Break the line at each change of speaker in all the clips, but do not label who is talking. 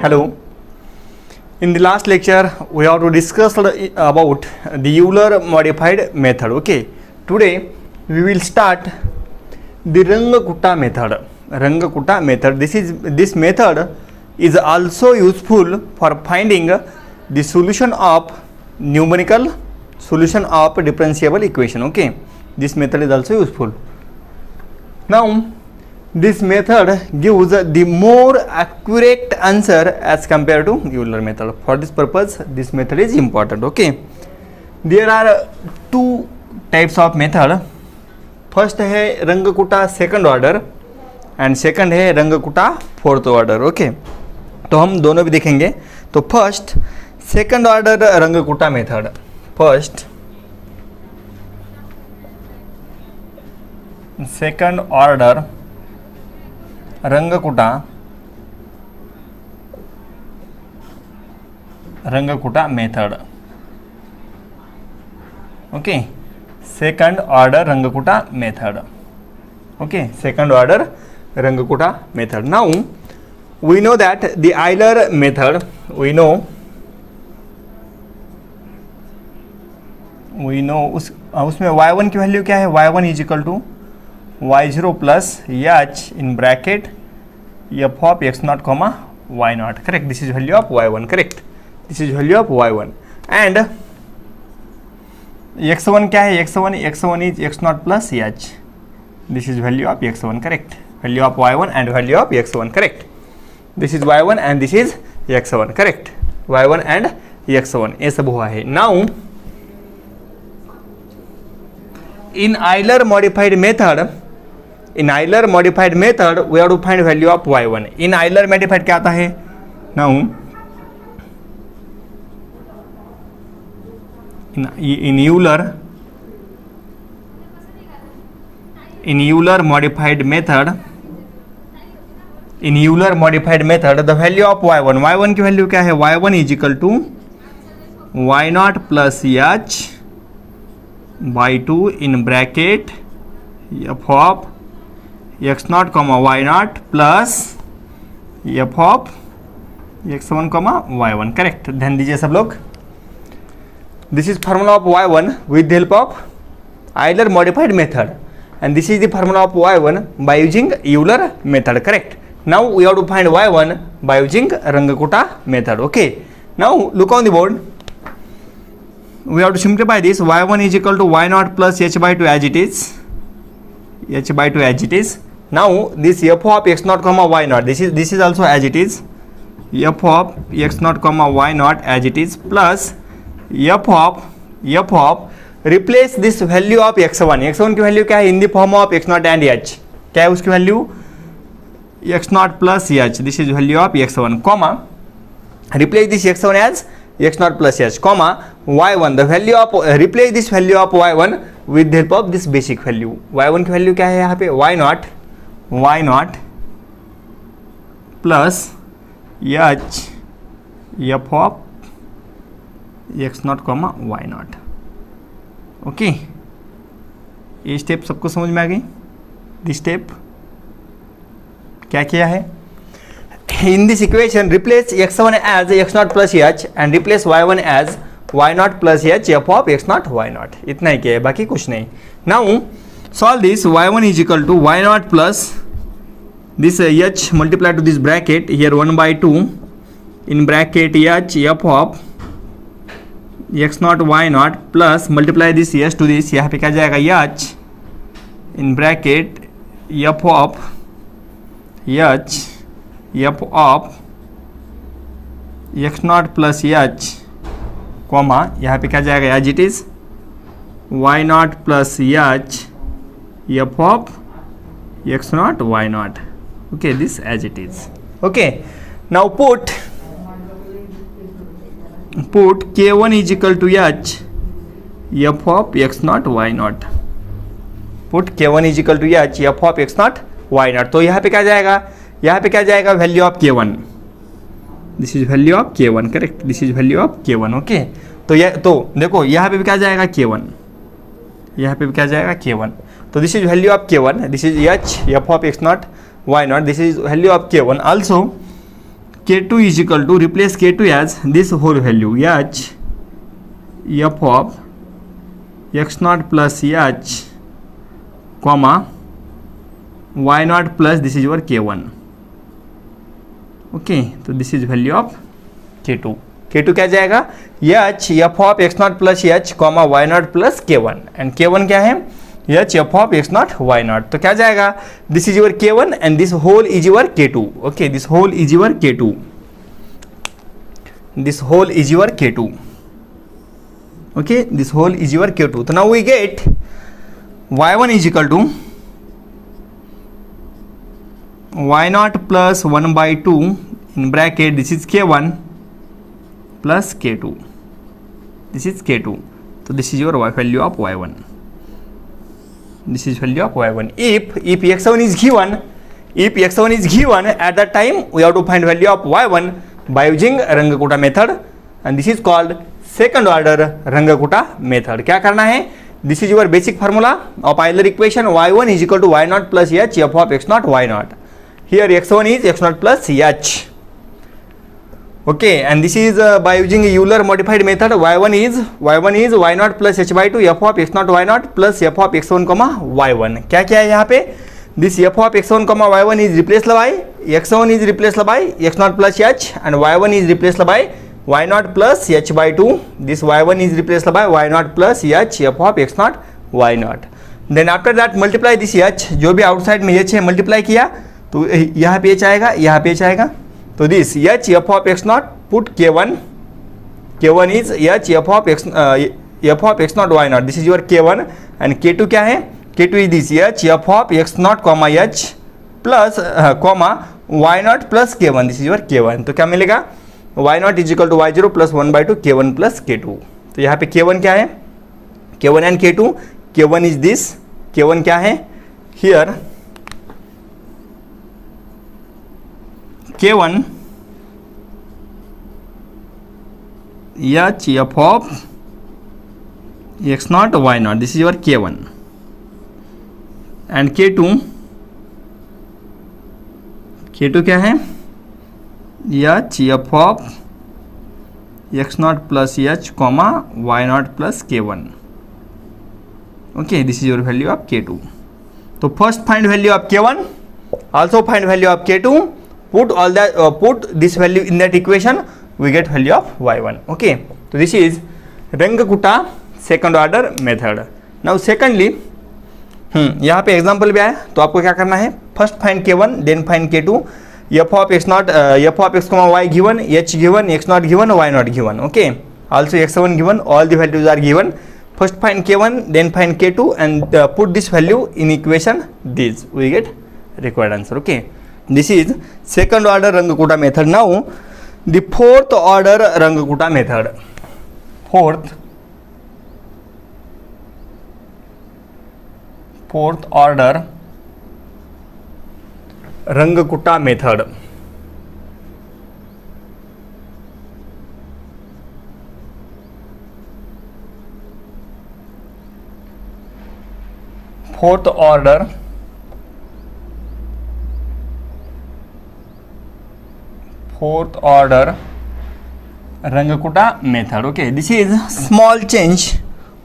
Hello. In the last lecture, we have to discuss about the Euler modified method. Okay. Today we will start the Runge-Kutta method. Runge-Kutta method. This method is also useful for finding the solution of numerical solution of differentiable equation. Okay. This method is also useful. Now, this method gives the more accurate answer as compared to Euler method. For this purpose, this method is important. Okay. There are two types of method. First है Runge-Kutta second order and second है Runge-Kutta fourth order. Okay. तो हम दोनों भी देखेंगे. तो first second order Runge-Kutta method. First second order Runge-Kutta method. Okay. Second order Runge-Kutta method. Okay. Second order Runge-Kutta method. Now we know that the Euler method, we know उसमें y1 की value क्या है? y1 is equal to y0 plus h in bracket f of x0 comma y0. Correct. This is value of y1. Correct. This is value of y1 and x1 क्या है? x1 is x0 plus h. This is value of x1. Correct. Value of y1 and value of x1. Correct. This is y1 and this is x1. Correct. y1 and x1 ये सब हुआ है. Now in Euler modified method we have to find value of y1. in Euler modified क्या आता है? Now in Euler modified method the value of y1 की value क्या है? y1 is equal to y0 plus h by 2 in bracket f of x0 comma y0 plus f of x1 comma y1. Correct. ध्यान दीजिए सब लोग. This is formula of y1 with help of Euler modified method and this is the formula of y1 by using Euler method. Correct. Now we have to find y1 by using Runge-Kutta method. Okay. Now look on the board. We have to simplify this. y1 is equal to y0 plus h by 2 as it is. Now this f of x0 comma y0. This is also as it is. f of x0 comma y0 as it is plus f of replace this value of x1 की value क्या है? In the form of x0 and h. क्या है उसकी value? x0 plus h. This is value of x1 comma replace this x1 as x0 plus h comma y1 the value of replace this value of y1 with the help of this basic value. y1 की value क्या है यहाँ पे? y0 plus h f of x0 comma y0. Okay. ये step सबको समझ में आ गई? दिस स्टेप क्या किया है? In this equation, replace x1 as x0 plus h and replace y1 as y0 plus h f of x0 y0. इतना ही किया है, बाकी कुछ नहीं. Now solve this. y1 is equal to y0 plus this h multiplied to this bracket here 1 by 2 in bracket h f of x0 y0 plus multiply this h to this. यहाँ पे क्या जाएगा? h in bracket f of x0 plus h comma यहाँ पे क्या जाएगा? As it is y0 plus h f of x0 y0. Okay, this as it is. Okay. Now put k1 is equal to h f of x0 y0. Put k1 is equal to h f of x0 y0. तो यहाँ पे क्या जाएगा? यहाँ पे क्या जाएगा? Value of k1. This is value of k1. Correct. This is value of k1. Okay. तो देखो यहाँ पे भी क्या जाएगा? k1. यहाँ पे भी क्या जाएगा? k1. तो this is value of k1. This is h f of x0 y0. This is value of k1. Also K2 is equal to, replace K2 as this whole value h f of x naught plus h comma y naught plus this is your K1. Okay, तो this is value of K2. K2 क्या जाएगा, h f of x naught plus h comma y naught plus K1 and K1 क्या है, h f of x naught y naught. तो क्या जाएगा, this is your K1 and this whole is your K2. Okay, this whole is your K2. This whole is your K2. Okay, this whole is your K2. तो now we get y1 is equal to y naught plus 1 by 2 in bracket, this is K1 plus K2. This is K2. So this is your value of y1. This is value of y1. If x1 is given, if x1 is given at that time, we have to find value of y1 by using Runge-Kutta method, and this is called second order Runge-Kutta method. क्या करना है, this is your basic formula of Euler equation. y1 is equal to y naught plus h f of x naught y naught. Here x1 is x naught plus h. Okay, and this is by using Euler modified method. y1 is y naught plus h by 2 f of x naught y naught plus f of x1 comma y1. क्या क्या है यहाँ पे, this f of x1 comma y1 is replaced by x1 is replaced by x naught plus h and y1 is replaced by y naught plus h by 2. This y1 is replaced by y naught plus h f of x naught y naught. Then after that multiply this h, जो भी outside में h है multiply किया तो यहाँ पे h आएगा, यहाँ पे h आएगा. तो this h f of x naught put K1 is h f of x naught y naught. This is your K1 and K2 क्या है, K2 is this h f of x naught comma h plus comma y naught plus K1. This is your K1. तो क्या मिलेगा, y naught is equal to y0 plus 1 by 2 K1 plus K2. तो यहाँ पे K1 क्या है, K1 and K2. K1 is this, K1 क्या है, here K1 h f of x naught y naught. This is your K1 and K2 क्या है, h f of x naught plus h comma y naught plus K1. Okay, this is your value of K2. So first find value of K1, also find value of K2. Put all that put this value in that equation, we get value of y1. Okay, so this is Runge-Kutta second order method. Now secondly, यहाँ पे example भी आया तो आपको क्या करना है, first find K1 then find K2. f of x naught f of x comma y given, h given, x naught given, y naught given. Okay, also x1 given, all the values are given. First find K1 then find K2 and put this value in equation, this we get required answer. Okay, this is second order Runge-Kutta method. Now the fourth order Runge-Kutta method. Fourth order Runge-Kutta method. Fourth order Runge-Kutta method. Okay, this is small change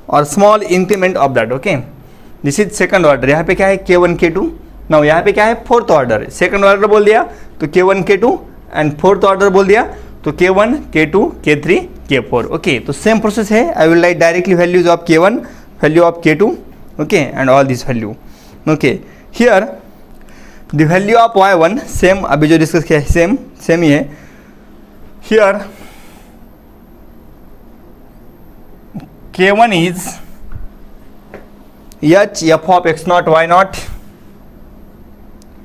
or small increment of that. Okay, this is second order. यहाँ पे क्या है, K1 K2. Now यहाँ पे क्या है, fourth order. Second order बोल दिया तो K1 K2 and fourth order बोल दिया तो K1 K2 K3 K4. Okay, तो सेम प्रोसेस है. I will write directly values of K1, value of K2. Okay, and all this value. Okay, here the value of y1 same, अभी जो discuss किया है same ही है. Here K1 is h f of x naught y naught,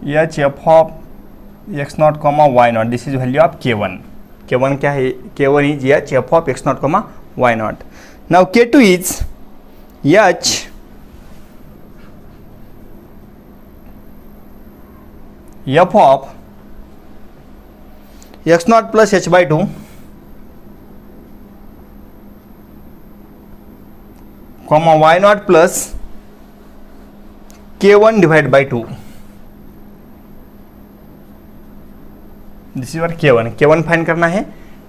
h f of x naught comma y naught. This is value of K1. K1 क्या है, K1 is h f of x naught comma y naught. Now K2 is h f of x naught plus h by 2 comma y naught plus K1 divided by 2. This is your K1, K1 find करना है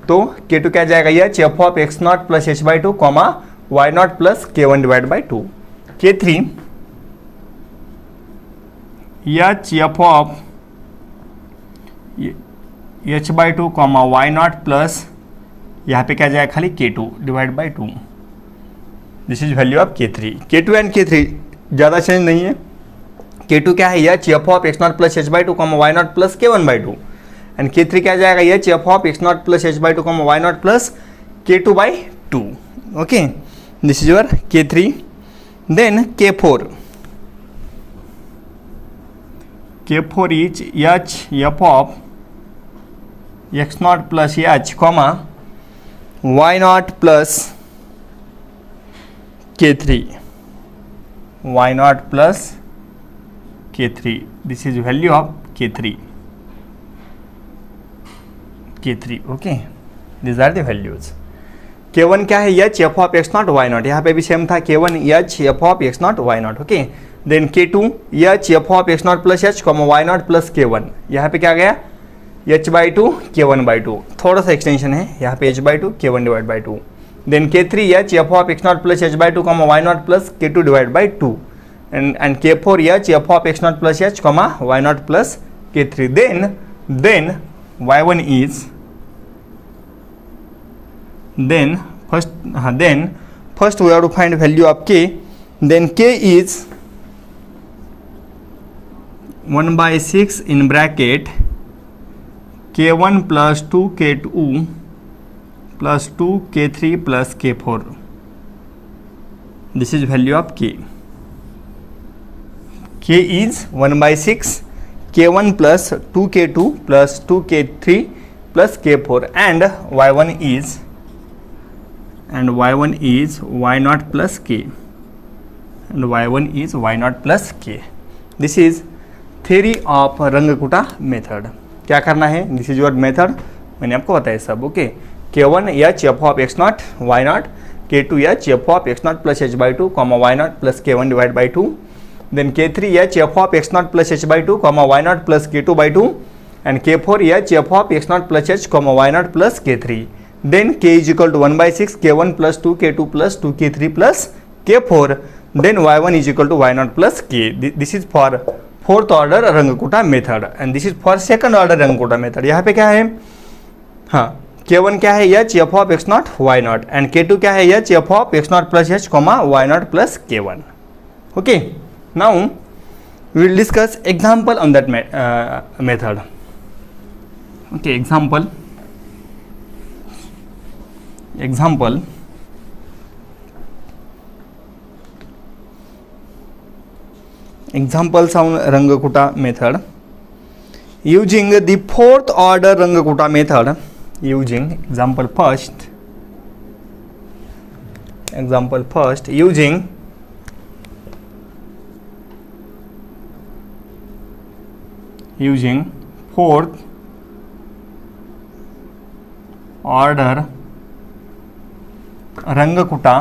तो K2 क्या जाएगा, h f of x naught plus h by two comma y naught plus K1 divide by two. K3 h f of h by two comma y naught plus यहाँ पे क्या जाएगा खाली K2 divide by two. This is value of K3। K2 and K3 ज़्यादा change नहीं है। K2 क्या है, h f of x naught plus h by two comma y naught plus K1 by two and K3 क्या जाएगा, h f of x naught plus h by two comma y naught plus K2 by two. Okay, this is your K3। Then K4 is h f of x naught plus h comma y naught plus K3 y naught plus K3. This is value of K3. Okay, these are the values. K1 क्या है, h f of x naught y naught, यहाँ पे भी same था K1 h f of x naught y naught. Okay, then K2 h f of x naught plus h comma y naught plus K1, यहाँ पे क्या गया h by two K1 by two, थोड़ा सा एक्सटेंशन है यहाँ पे h by two K1 divide by two. Then K3 h f of x naught plus h by two comma y naught plus K2 divide by two and K4 h f of x naught plus h comma y naught plus K3। Then y1 is then first we have to find value of K। Then K is 1/6 in bracket K1 plus 2K2 plus 2K3 plus K4. This is value of K. K is 1/6 K1 plus 2K2 plus 2K3 plus K4 and y1 is y naught plus K and y1 is y naught plus K. This is theory of रंगकुटा method. क्या करना है, this is your method, मैंने आपको बताया सब। Okay, K1 h f of x naught y naught, K2 h f of x naught plus h by two comma y naught plus K1 divide by two. Then K3 h f of x naught plus h by two comma y naught plus K2 by two and K4 h f of x naught plus h comma y naught plus K3। Then K is equal to 1/6 K1 plus 2K2 plus 2K3 plus K4। Then y1 is equal to y naught plus K। This is for fourth order Runge Kutta method and this is for second order Runge Kutta method. यहाँ पे क्या है, हाँ K1 क्या है, h f of x naught y naught and K2 क्या है, h f of x naught plus h comma y naught plus K1। Okay, now we will discuss example on that method. Okay, example examples on Rangakuta method using the fourth order Rangakuta method using example first using fourth order Rangakuta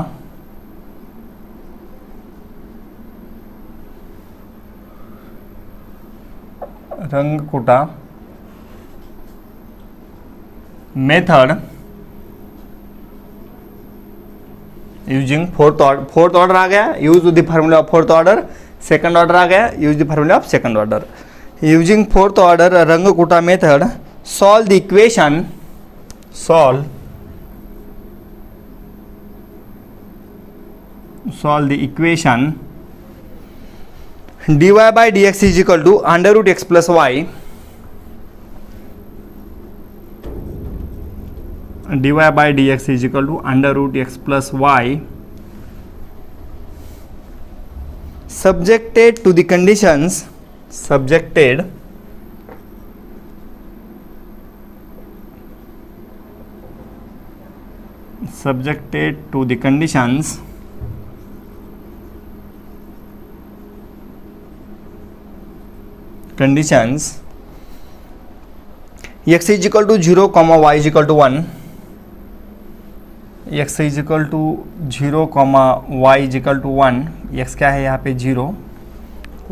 method using fourth order आ गया, use the formula of fourth order, second order आ गया, use the formula of second order। using fourth order Rangakuta method solve the equation dy by dx is equal to under root x plus y, dy by dx is equal to under root x plus y subjected to the conditions conditions x is equal to 0 comma y is equal to 1, x is equal to 0 comma y is equal to 1, x क्या है यहाँ पे 0,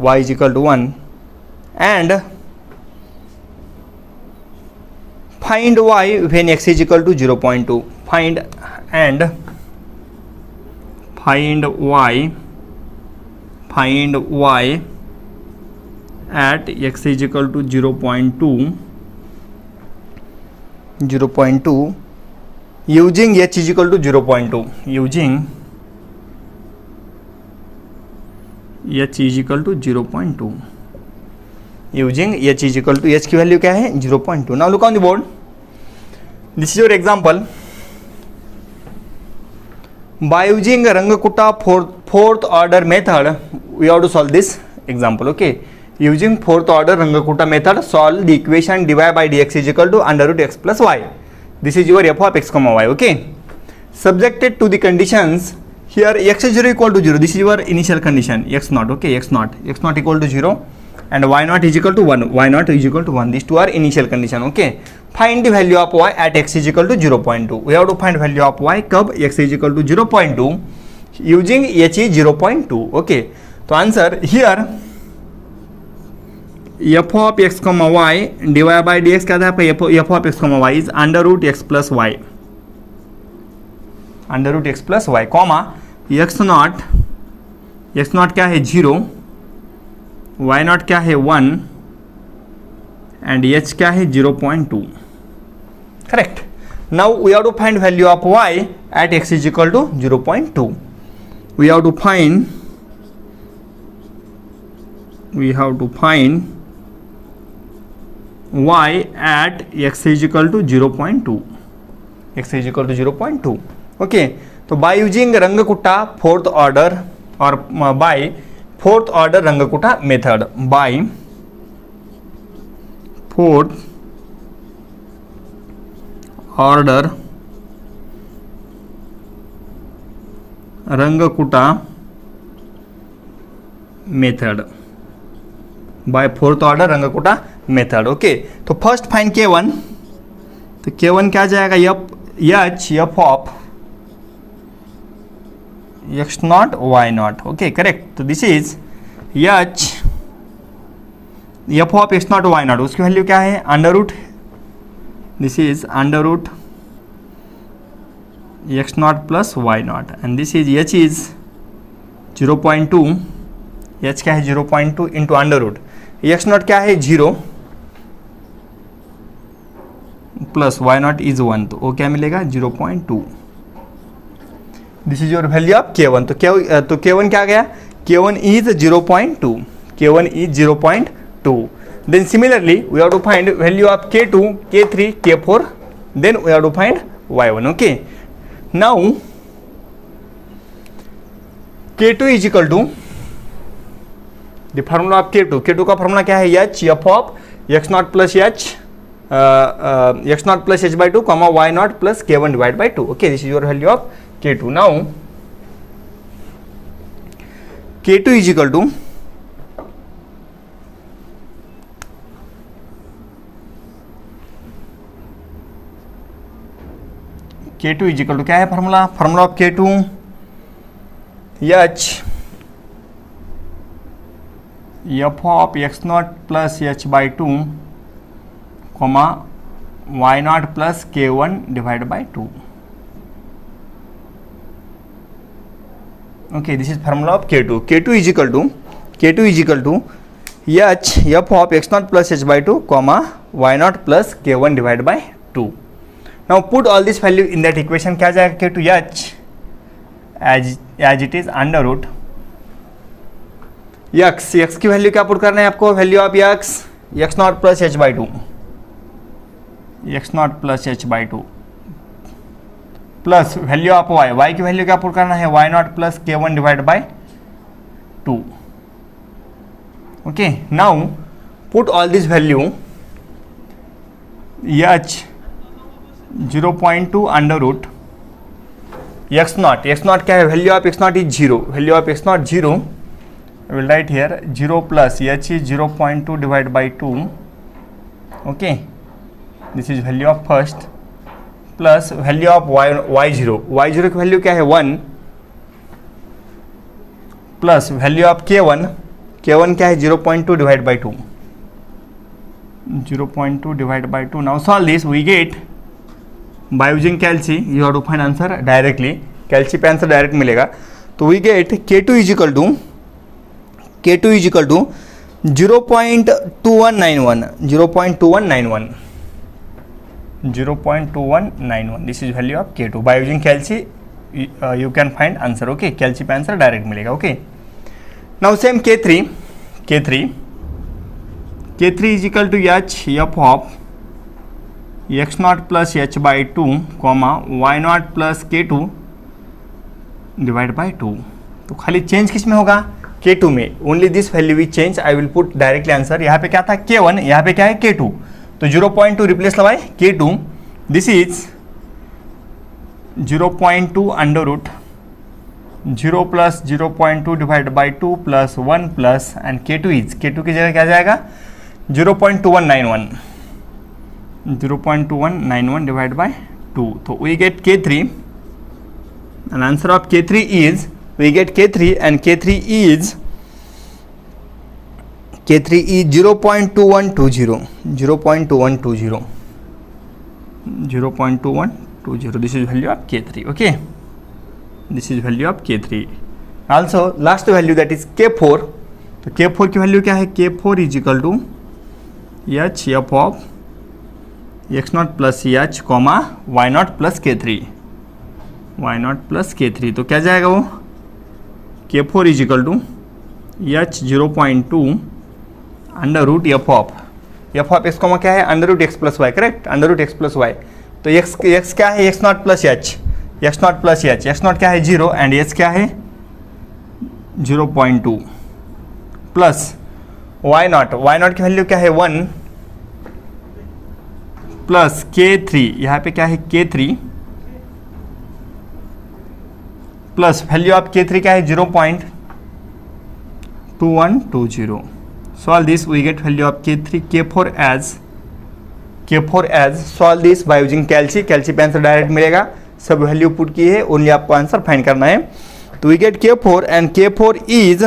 y is equal to 1 and find y when x is equal to 0.2. Find y at x is equal to 0.2 using h is equal to 0.2. Using h is equal to 0.2. Using h is equal to h की value क्या है 0.2. Now look on the board. This is your example. By using Rangakutta fourth order method, we have to solve this example. Okay. Using fourth order Rangakutta method, solve the equation dy by dx is equal to under root x plus y. This is your f of x comma y. Okay. Subjected to the conditions. Here x is 0 equal to 0. This is your initial condition. X naught. Okay. X naught equal to 0. And y naught is equal to 1. Y naught is equal to 1. These two are initial condition. Okay. Find the value of y at x is equal to 0.2. We have to find value of y कब x is equal to 0.2 using h is 0.2. Okay. तो answer here f of x comma y dy by dx क्या था f of x comma y is under root x plus y. Under root x plus y comma x naught क्या है 0, y naught क्या है 1 and h क्या है 0.2. Correct. Now we have to find value of y at x is equal to 0.2. We have to find y at x is equal to 0.2. X is equal to 0.2. Okay. So by using Rangakutta fourth order or by fourth order Rangakutta method, by fourth order Rangakutta method, by fourth order Rangakutta method. Okay. तो first find k1. तो k1 क्या जाएगा f of x naught y naught. Okay, correct. तो this is f of x naught y naught. उसकी value क्या है under root. This is under root x naught plus y naught and this is h is 0.2. h क्या है 0.2 into under root. x naught क्या है 0 plus y naught is 1. तो वो क्या मिलेगा 0.2. This is your value of k1. तो k1 क्या गया k1 is 0.2. k1 is 0.2. Then similarly we have to find value of k2, k3, k4. Then we have to find y1. Okay. Now k2 is equal to the formula of k2. k2 का formula क्या है h f of x naught plus h by 2 comma y naught plus k1 divided by 2. Okay, this is your value of k2. Now k2 is equal to क्या है formula of k2 h f of x naught plus h by 2 comma y naught plus k1 divided by 2. Okay, this is formula of k2. k2 is equal to h f of x naught plus h by 2 comma y naught plus k1 divided by 2. Now put all this value in that equation. क्या जाएगा k2 h as it is under root x की value क्या put करना है आपको. Value of x naught plus h by 2 plus value of y की value क्या put करना है y naught plus k1 divide by 2. Okay. Now put all this value h 0.2 under root x naught क्या है. Value of x naught is 0. Value of x naught 0. I will write here 0 plus h is 0.2 divided by 2. Okay, this is value of first plus value of y0 की value क्या है 1 plus value of k1 क्या है 0.2 divide by 2. 0.2 divided by 2. Now solve this. We get by using calci. You have to find answer directly. Calci पे answer direct मिलेगा. तो we get K2 is equal to 0.2191. 0.2191. This is value of K2. By using calci, you can find answer. Okay, calci पे answer direct मिलेगा. Okay. Now same K3 is equal to h f of x naught plus h by 2 comma y naught plus k2 divided by 2. तो खाली change किस में होगा? K2 में. Only this value we change. I will put directly answer. यहाँ पे क्या था? K1. यहाँ पे क्या है? K2. तो 0.2 रिप्लेस लगाए K2. This is 0.2 under root 0 plus 0.2 divide by 2 plus 1 plus and K2 की जगह क्या जाएगा? 0.2191 डिवाइड बाय 2. तो we get K3 and answer of K3 is, we get K3 and K3 is 0.2120. 0.2120. This is value of K3. Okay, this is value of K3. Also last value, that is K4. तो K4 की value क्या है? K4 is equal to h f of x naught plus h comma y naught plus k3. तो क्या जाएगा वो? K4 is equal to h 0.2 under root f of x comma क्या है? Under root x plus y. Correct, under root x plus y. तो x क्या है? x naught plus h. x naught क्या है? 0 एंड h क्या है? 0.2 plus y naught की वैल्यू क्या है? 1 प्लस K3. यहाँ पे क्या है? K3 plus value of K3 क्या है? 0.2120. Solve this. We get value of K3 K4 as solve this by using calci पे आंसर डायरेक्ट मिलेगा. सब वैल्यू पुट की है, ओनली आपको आंसर फाइंड करना है. तो we get K4 and K4 is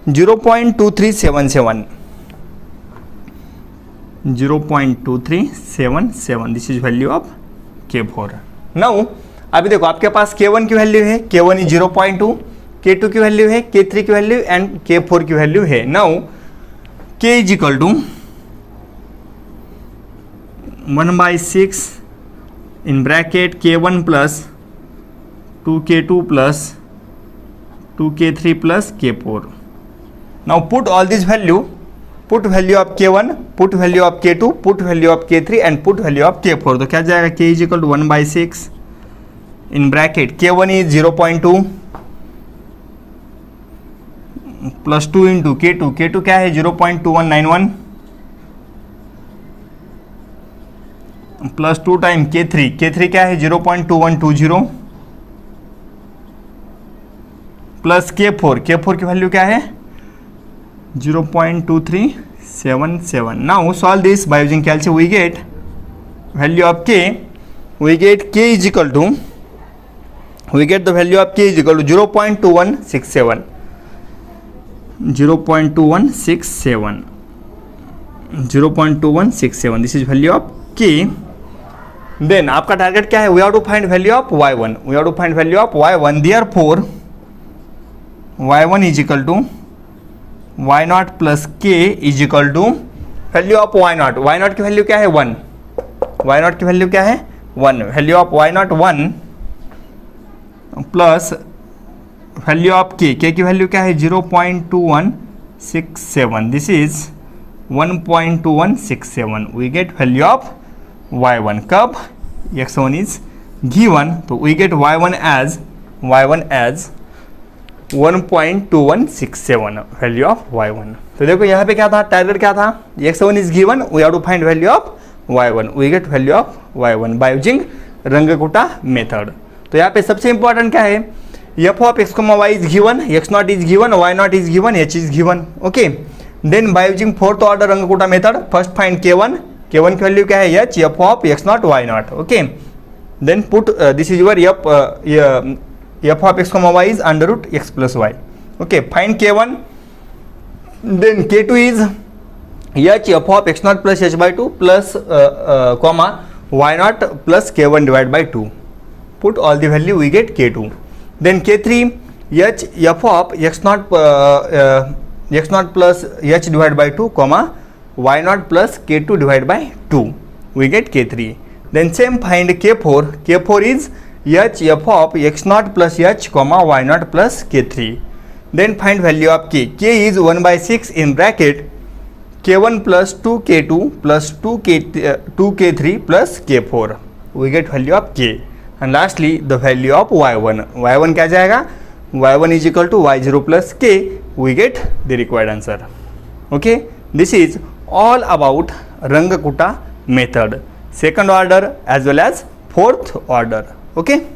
0.2377. 0.2377. This is value of K4. Now अभी देखो आपके पास K1 की वैल्यू है. K1 is 0.2. K2 की वैल्यू है, K3 की वैल्यू एंड K4 की वैल्यू है. Now K is equal to 1/6 in bracket K1 plus 2K2 plus 2K3 plus K4. Now put all this value. Put value of K1, put value of K2, put value of K3 and put value of K4. तो क्या जाएगा? K is equal to 1/6 in bracket K1 is 0.2 plus 2 into K2. K2 क्या है? 0.2191 plus 2 time K3 क्या है? 0.2120 plus K4 की value क्या है? 0.2377. Now solve this by using calci. We get value of K. We get K is equal to, we get the value of K is equal to 0.2167. 0.2167. This is value of K. Then आपका target क्या है? We have to find value of Y1. Therefore Y1 is equal to Y naught plus K is equal to value of Y naught. Y naught की value क्या है? 1. Value of Y naught 1 plus value of K की value क्या है? 0.2167. This is 1.2167. We get value of Y1. कब? X1 is given. तो we get Y1 as 1.2167 value of Y1. तो देखो यहाँ पे क्या था? टारगेट क्या था? X1 is given. We have to find value of Y1. We get value of Y1 by using Runge Kutta method. तो यहाँ पे सबसे इंपॉर्टेंट क्या है? f of x, y is given, x naught is given, y naught is given, h is given. Okay. Then by using fourth order Runge Kutta method, first find K1 की value क्या है? h f of x naught, y naught. Okay. Then put this is your f of x, y is under root x plus y. Okay. Find K1. Then K2 is h f of x naught plus h by 2 plus comma y naught plus k1 divided by 2. Put all the value, we get k2. Then k3, h f of x naught plus h divided by 2 comma y naught plus k2 divided by 2, we get k3. Then same find k4. K4 is h f of x naught plus h comma y naught plus k3. Then find value of k. K is 1 by 6 in bracket k1 plus 2k2 plus 2k3 plus k4. We get value of k. And lastly the value of y1. y1 क्या जाएगा? y1 is equal to y0 plus k. We get the required answer. Okay, this is all about Rangakutta method, second order as well as fourth order. Okay.